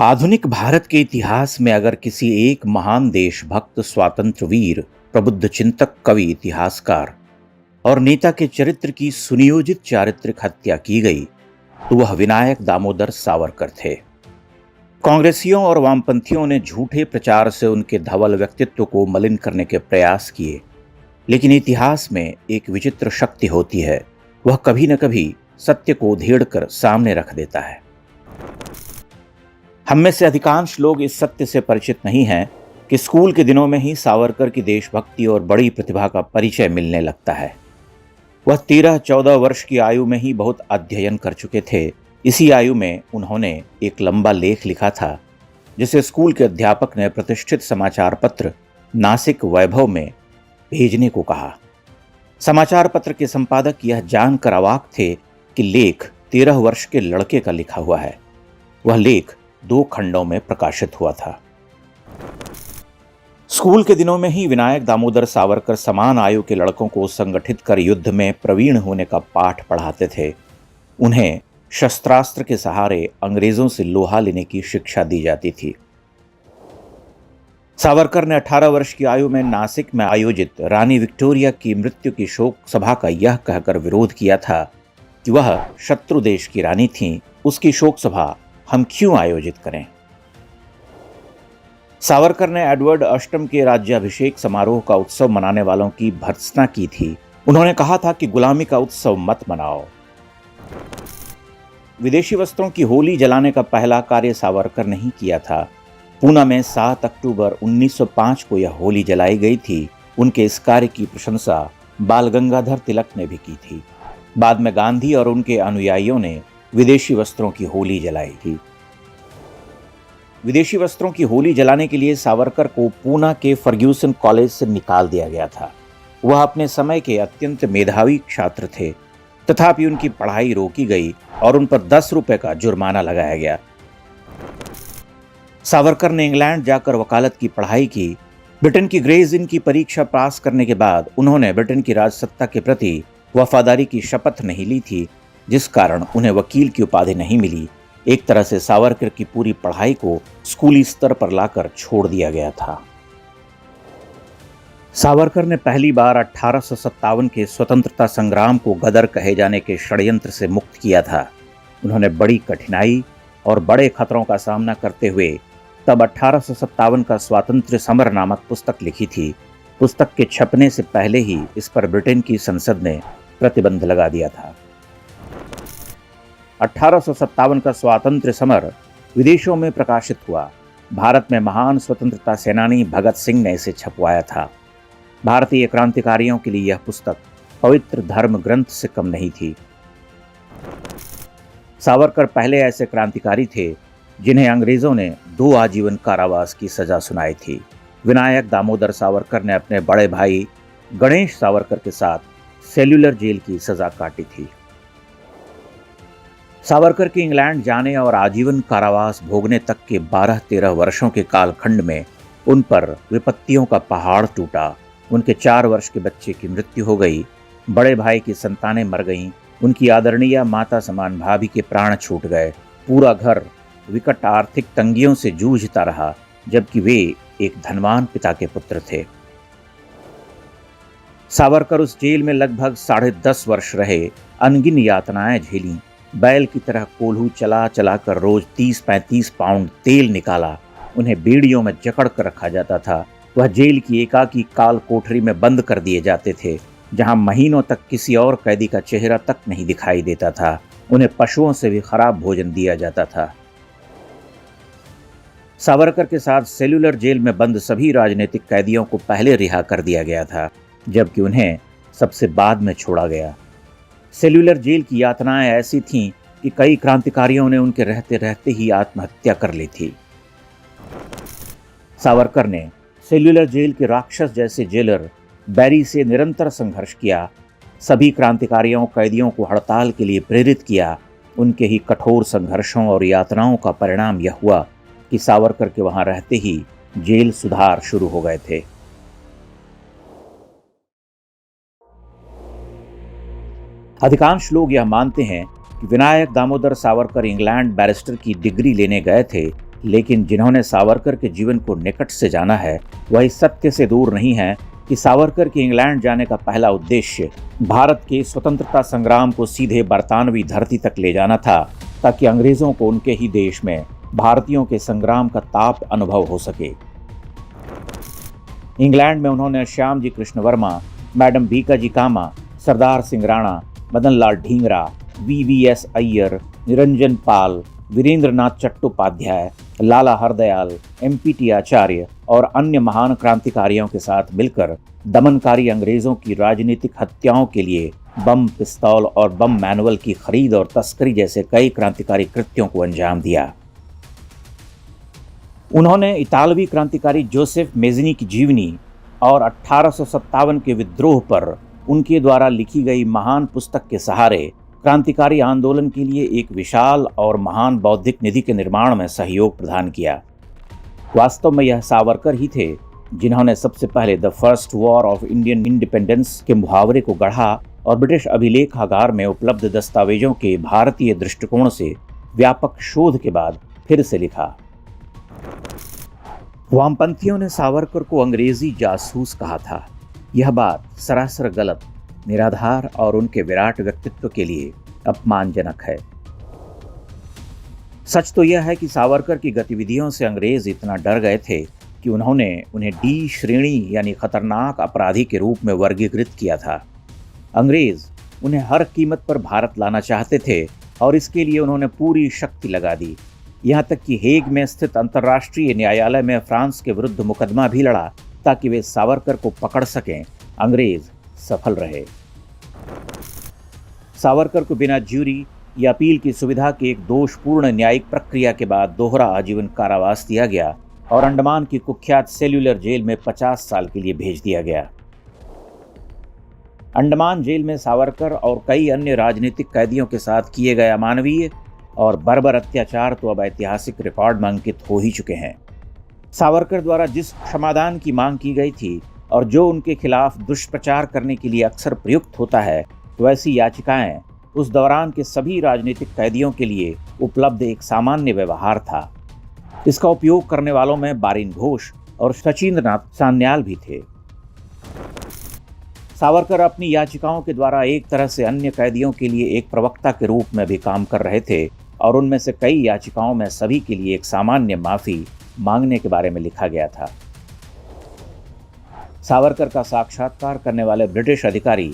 आधुनिक भारत के इतिहास में अगर किसी एक महान देशभक्त, स्वातंत्र्य वीर, प्रबुद्ध चिंतक, कवि, इतिहासकार और नेता के चरित्र की सुनियोजित चारित्रिक हत्या की गई तो वह विनायक दामोदर सावरकर थे। कांग्रेसियों और वामपंथियों ने झूठे प्रचार से उनके धवल व्यक्तित्व को मलिन करने के प्रयास किए, लेकिन इतिहास में एक विचित्र शक्ति होती है। वह कभी न कभी सत्य को उधेड़ कर सामने रख देता है। हम में से अधिकांश लोग इस सत्य से परिचित नहीं हैं कि स्कूल के दिनों में ही सावरकर की देशभक्ति और बड़ी प्रतिभा का परिचय मिलने लगता है। वह 13-14 वर्ष की आयु में ही बहुत अध्ययन कर चुके थे। इसी आयु में उन्होंने एक लंबा लेख लिखा था, जिसे स्कूल के अध्यापक ने प्रतिष्ठित समाचार पत्र नासिक वैभव में भेजने को कहा। समाचार पत्र के संपादक यह जानकर अवाक थे कि लेख 13 वर्ष के लड़के का लिखा हुआ है। वह लेख 2 खंडों में प्रकाशित हुआ था। स्कूल के दिनों में ही विनायक दामोदर सावरकर समान आयु के लड़कों को संगठित कर युद्ध में प्रवीण होने का पाठ पढ़ाते थे। उन्हें शस्त्रास्त्र के सहारे अंग्रेजों से लोहा लेने की शिक्षा दी जाती थी। सावरकर ने 18 वर्ष की आयु में नासिक में आयोजित रानी विक्टोरिया की मृत्यु की शोक सभा का यह कहकर विरोध किया था कि वह शत्रु देश की रानी थीं, उसकी शोक सभा हम क्यों आयोजित करें। सावरकर ने एडवर्ड अष्टम के राज्याभिषेक समारोह का उत्सव मनाने वालों की भर्त्सना की थी। उन्होंने कहा था कि गुलामी का उत्सव मत मनाओ। विदेशी वस्त्रों की होली जलाने का पहला कार्य सावरकर ने ही किया था। पूना में 7 अक्टूबर 1905 को यह होली जलाई गई थी। उनके इस कार्य की प्रशंसा बाल गंगाधर तिलक ने भी की थी। बाद में गांधी और उनके अनुयायियों ने विदेशी वस्त्रों की होली जलाई थी। विदेशी वस्त्रों की होली जलाने के लिए सावरकर को पूना के फर्ग्यूसन कॉलेज से निकाल दिया गया था। वह अपने समय के अत्यंत मेधावी छात्र थे, तथापि उनकी पढ़ाई रोकी गई और उन पर 10 रुपए का जुर्माना लगाया गया। सावरकर ने इंग्लैंड जाकर वकालत की पढ़ाई की। ब्रिटेन की ग्रेज इन की परीक्षा पास करने के बाद उन्होंने ब्रिटेन की राजसत्ता के प्रति वफादारी की शपथ नहीं ली थी, जिस कारण उन्हें वकील की उपाधि नहीं मिली। एक तरह से सावरकर की पूरी पढ़ाई को स्कूली स्तर पर लाकर छोड़ दिया गया था। सावरकर ने पहली बार 1857 के स्वतंत्रता संग्राम को गदर कहे जाने के षड्यंत्र से मुक्त किया था। उन्होंने बड़ी कठिनाई और बड़े खतरों का सामना करते हुए तब 1857 का स्वातंत्र्य समर नामक पुस्तक लिखी थी। पुस्तक के छपने से पहले ही इस पर ब्रिटेन की संसद ने प्रतिबंध लगा दिया था। 1857 का स्वातंत्र्य समर विदेशों में प्रकाशित हुआ। भारत में महान स्वतंत्रता सेनानी भगत सिंह ने इसे छपवाया था। भारतीय क्रांतिकारियों के लिए यह पुस्तक पवित्र धर्म ग्रंथ से कम नहीं थी। सावरकर पहले ऐसे क्रांतिकारी थे जिन्हें अंग्रेजों ने 2 आजीवन कारावास की सजा सुनाई थी। विनायक दामोदर सावरकर ने अपने बड़े भाई गणेश सावरकर के साथ सेल्यूलर जेल की सजा काटी थी। सावरकर के इंग्लैंड जाने और आजीवन कारावास भोगने तक के 12-13 वर्षों के कालखंड में उन पर विपत्तियों का पहाड़ टूटा। उनके 4 वर्ष के बच्चे की मृत्यु हो गई। बड़े भाई की संतानें मर गईं। उनकी आदरणीय माता समान भाभी के प्राण छूट गए। पूरा घर विकट आर्थिक तंगियों से जूझता रहा, जबकि वे एक धनवान पिता के पुत्र थे। सावरकर उस जेल में लगभग 10.5 वर्ष रहे। अनगिन यातनाएं झेली। बैल की तरह कोल्हू चला चला कर रोज 30-35 पाउंड तेल निकाला। उन्हें बेड़ियों में जकड़ कर रखा जाता था। वह जेल की एकाकी काल कोठरी में बंद कर दिए जाते थे, जहां महीनों तक किसी और कैदी का चेहरा तक नहीं दिखाई देता था। उन्हें पशुओं से भी खराब भोजन दिया जाता था। सावरकर के साथ सेल्यूलर जेल में बंद सभी राजनीतिक कैदियों को पहले रिहा कर दिया गया था, जबकि उन्हें सबसे बाद में छोड़ा गया। सेल्यूलर जेल की यातनाएं ऐसी थीं कि कई क्रांतिकारियों ने उनके रहते रहते ही आत्महत्या कर ली थी। सावरकर ने सेल्यूलर जेल के राक्षस जैसे जेलर बैरी से निरंतर संघर्ष किया। सभी क्रांतिकारियों कैदियों को हड़ताल के लिए प्रेरित किया। उनके ही कठोर संघर्षों और यातनाओं का परिणाम यह हुआ कि सावरकर के वहां रहते ही जेल सुधार शुरू हो गए थे। अधिकांश लोग यह मानते हैं कि विनायक दामोदर सावरकर इंग्लैंड बैरिस्टर की डिग्री लेने गए थे, लेकिन जिन्होंने सावरकर के जीवन को निकट से जाना है वह इस सत्य से दूर नहीं है कि सावरकर के इंग्लैंड जाने का पहला उद्देश्य भारत के स्वतंत्रता संग्राम को सीधे बरतानवी धरती तक ले जाना था, ताकि अंग्रेजों को उनके ही देश में भारतीयों के संग्राम का ताप अनुभव हो सके। इंग्लैंड में उन्होंने श्याम जी कृष्ण वर्मा, मैडम बीकाजी कामा, सरदार सिंह राणा, मदन लाल ढींगरा, वीवीएस अय्यर, निरंजन पाल, वीरेंद्रनाथ चट्टोपाध्याय, लाला हरदयाल, एमपीटी आचार्य और अन्य महान क्रांतिकारियों के साथ मिलकर दमनकारी अंग्रेजों की राजनीतिक हत्याओं के लिए बम, पिस्तौल और बम मैनुअल की खरीद और तस्करी जैसे कई क्रांतिकारी कृत्यों को अंजाम दिया। उन्होंने इतालवी क्रांतिकारी जोसेफ मेज़नी की जीवनी और 1857 के विद्रोह पर उनके द्वारा लिखी गई महान पुस्तक के सहारे क्रांतिकारी आंदोलन के लिए एक विशाल और महान बौद्धिक निधि के निर्माण में सहयोग प्रदान किया। वास्तव में यह सावरकर ही थे जिन्होंने सबसे पहले the first war of Indian independence के मुहावरे को गढ़ा और ब्रिटिश अभिलेखागार में उपलब्ध दस्तावेजों के भारतीय दृष्टिकोण से व्यापक शोध के बाद फिर से लिखा। वामपंथियों ने सावरकर को अंग्रेजी जासूस कहा था। यह बात सरासर गलत, निराधार और उनके विराट व्यक्तित्व के लिए अपमानजनक है। सच तो यह है कि सावरकर की गतिविधियों से अंग्रेज इतना डर गए थे कि उन्होंने उन्हें डी श्रेणी यानी खतरनाक अपराधी के रूप में वर्गीकृत किया था। अंग्रेज उन्हें हर कीमत पर भारत लाना चाहते थे और इसके लिए उन्होंने पूरी शक्ति लगा दी। यहाँ तक कि हेग में स्थित अंतर्राष्ट्रीय न्यायालय में फ्रांस के विरुद्ध मुकदमा भी लड़ा ताकि वे सावरकर को पकड़ सकें। अंग्रेज सफल रहे। सावरकर को बिना ज्यूरी या अपील की सुविधा की एक दोषपूर्ण न्यायिक प्रक्रिया के बाद दोहरा आजीवन कारावास दिया गया और अंडमान की कुख्यात सेल्यूलर जेल में 50 साल के लिए भेज दिया गया। अंडमान जेल में सावरकर और कई अन्य राजनीतिक कैदियों के साथ किए गए अमानवीय और बर्बर अत्याचार तो अब ऐतिहासिक रिकॉर्ड में अंकित हो ही चुके हैं। सावरकर द्वारा जिस क्षमादान की मांग की गई थी और जो उनके खिलाफ दुष्प्रचार करने के लिए अक्सर प्रयुक्त होता है, वैसी याचिकाएं उस दौरान के सभी राजनीतिक कैदियों के लिए उपलब्ध एक सामान्य व्यवहार था। इसका उपयोग करने वालों में बारिन घोष और शचींद्रनाथ सान्याल भी थे। सावरकर अपनी याचिकाओं के द्वारा एक तरह से अन्य कैदियों के लिए एक प्रवक्ता के रूप में भी काम कर रहे थे और उनमें से कई याचिकाओं में सभी के लिए एक सामान्य माफी मांगने के बारे में लिखा गया था। सावरकर का साक्षात्कार करने वाले ब्रिटिश अधिकारी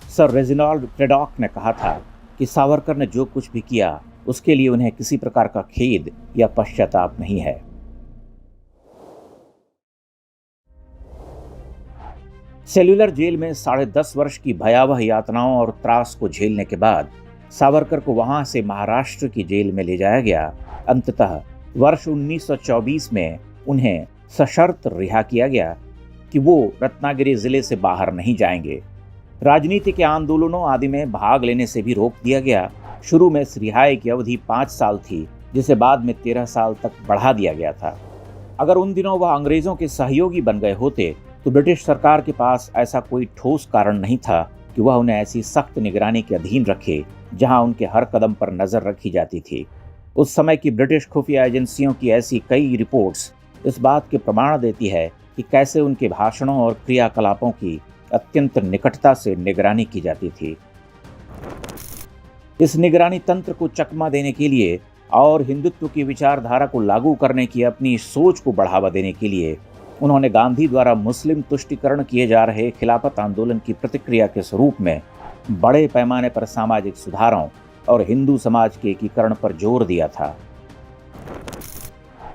सर रेजिनाल्ड क्रेडॉक ने कहा था कि सावरकर ने जो कुछ भी किया उसके लिए उन्हें किसी प्रकार का खेद या पश्चाताप नहीं है। सेल्यूलर जेल में 10.5 वर्ष की भयावह यातनाओं और त्रास को झेलने के बाद सावरकर को वहां से महाराष्ट्र की जेल में ले जाया गया। अंततः वर्ष 1924 में उन्हें सशर्त रिहा किया गया कि वो रत्नागिरी जिले से बाहर नहीं जाएंगे। राजनीति के आंदोलनों आदि में भाग लेने से भी रोक दिया गया। शुरू में इस रिहाई की अवधि 5 साल थी, जिसे बाद में 13 साल तक बढ़ा दिया गया था। अगर उन दिनों वह अंग्रेजों के सहयोगी बन गए होते तो ब्रिटिश सरकार के पास ऐसा कोई ठोस कारण नहीं था कि वह उन्हें ऐसी सख्त निगरानी के अधीन रखे जहां उनके हर कदम पर नजर रखी जाती थी। उस समय की ब्रिटिश खुफिया एजेंसियों की ऐसी कई रिपोर्ट्स इस बात के प्रमाण देती है कि कैसे उनके भाषणों और क्रियाकलापों की अत्यंत निकटता से निगरानी की जाती थी। इस निगरानी तंत्र को चकमा देने के लिए और हिंदुत्व की विचारधारा को लागू करने की अपनी सोच को बढ़ावा देने के लिए उन्होंने गांधी द्वारा मुस्लिम तुष्टीकरण किए जा रहे खिलाफत आंदोलन की प्रतिक्रिया के स्वरूप में बड़े पैमाने पर सामाजिक सुधारों और हिंदू समाज के एकीकरण पर जोर दिया था।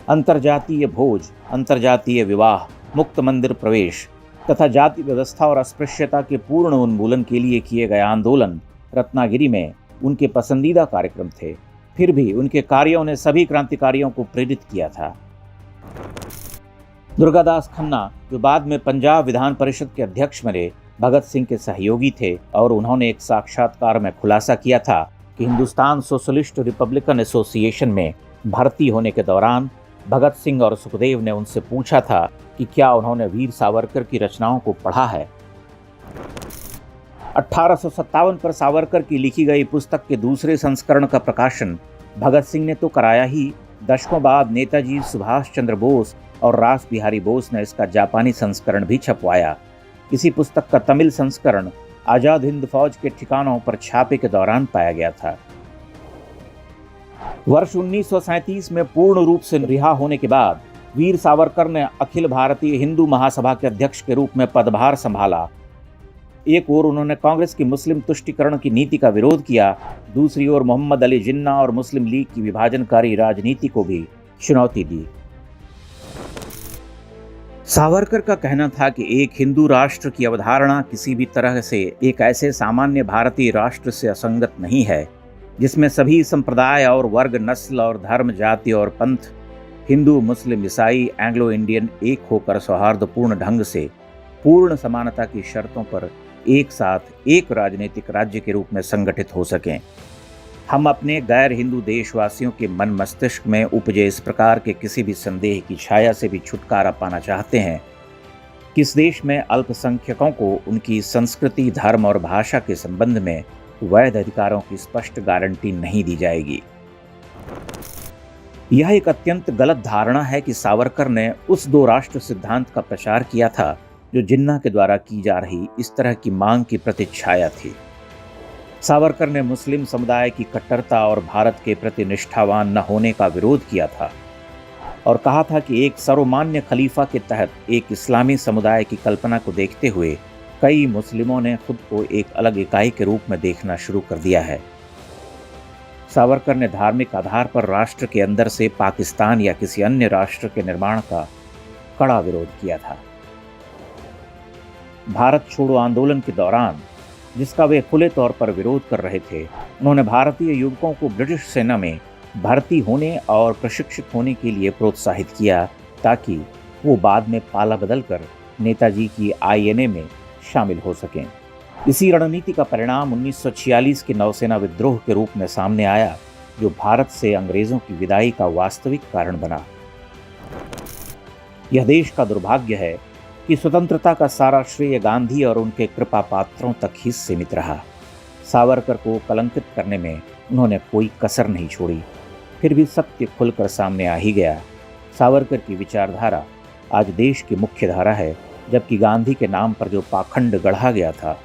अंतर्जातीय भोज, अंतर्जातीय विवाह, मुक्त मंदिर प्रवेश तथा जाति व्यवस्था और अस्पृश्यता के पूर्ण उन्मूलन के लिए किए गए आंदोलन रत्नागिरी में उनके पसंदीदा कार्यक्रम थे। फिर भी उनके कार्यों ने सभी क्रांतिकारियों को प्रेरित किया था। दुर्गादास खन्ना, जो बाद में पंजाब विधान परिषद के अध्यक्ष बने, भगत सिंह के सहयोगी थे और उन्होंने एक साक्षात्कार में खुलासा किया था कि हिंदुस्तान सोशलिस्ट रिपब्लिकन एसोसिएशन में भर्ती होने के दौरान भगत सिंह और सुखदेव ने उनसे पूछा था कि क्या उन्होंने वीर सावरकर की रचनाओं को पढ़ा है। 1857 पर सावरकर की लिखी गई पुस्तक के दूसरे संस्करण का प्रकाशन भगत सिंह ने तो कराया ही, दशकों बाद नेताजी सुभाष चंद्र बोस और रास बिहारी बोस ने इसका जापानी संस्करण भी छपवाया। इसी पुस्तक का तमिल संस्करण आजाद हिंद फौज के ठिकानों पर छापे के दौरान पाया गया था। वर्ष 1937 में पूर्ण रूप से रिहा होने के बाद वीर सावरकर ने अखिल भारतीय हिंदू महासभा के अध्यक्ष के रूप में पदभार संभाला। एक ओर उन्होंने कांग्रेस की मुस्लिम तुष्टीकरण की नीति का विरोध किया, दूसरी ओर मोहम्मद अली जिन्ना और मुस्लिम लीग की विभाजनकारी राजनीति को भी चुनौती दी। सावरकर का कहना था कि एक हिंदू राष्ट्र की अवधारणा किसी भी तरह से एक ऐसे सामान्य भारतीय राष्ट्र से असंगत नहीं है जिसमें सभी संप्रदाय और वर्ग, नस्ल और धर्म, जाति और पंथ, हिंदू, मुस्लिम, ईसाई, एंग्लो इंडियन एक होकर सौहार्दपूर्ण ढंग से पूर्ण समानता की शर्तों पर एक साथ एक राजनीतिक राज्य के रूप में संगठित हो सकें। हम अपने गैर हिंदू देशवासियों के मन मस्तिष्क में उपजे इस प्रकार के किसी भी संदेह की छाया से भी छुटकारा पाना चाहते हैं कि इस देश में अल्पसंख्यकों को उनकी संस्कृति, धर्म और भाषा के संबंध में वैध अधिकारों की स्पष्ट गारंटी नहीं दी जाएगी। यह एक अत्यंत गलत धारणा है कि सावरकर ने उस दो राष्ट्र सिद्धांत का प्रचार किया था जो जिन्ना के द्वारा की जा रही इस तरह की मांग की प्रतिच्छाया थी। सावरकर ने मुस्लिम समुदाय की कट्टरता और भारत के प्रति निष्ठावान न होने का विरोध किया था और कहा था कि एक सर्वमान्य खलीफा के तहत एक इस्लामी समुदाय की कल्पना को देखते हुए कई मुस्लिमों ने खुद को एक अलग इकाई के रूप में देखना शुरू कर दिया है। सावरकर ने धार्मिक आधार पर राष्ट्र के अंदर से पाकिस्तान या किसी अन्य राष्ट्र के निर्माण का कड़ा विरोध किया था। भारत छोड़ो आंदोलन के दौरान, जिसका वे खुले तौर पर विरोध कर रहे थे, उन्होंने भारतीय युवकों को ब्रिटिश सेना में भर्ती होने और प्रशिक्षित होने के लिए प्रोत्साहित किया ताकि वो बाद में पाला बदलकर नेताजी की INA में शामिल हो सकें। इसी रणनीति का परिणाम 1946 के नौसेना विद्रोह के रूप में सामने आया, जो भारत से अंग्रेजों की विदाई का वास्तविक कारण बना। यह देश का दुर्भाग्य है कि स्वतंत्रता का सारा श्रेय गांधी और उनके कृपा पात्रों तक ही सीमित रहा। सावरकर को कलंकित करने में उन्होंने कोई कसर नहीं छोड़ी। फिर भी सत्य खुलकर सामने आ ही गया। सावरकर की विचारधारा आज देश की मुख्य धारा है, जबकि गांधी के नाम पर जो पाखंड गढ़ा गया था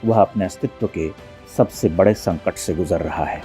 वह अपने अस्तित्व के सबसे बड़े संकट से गुजर रहा है।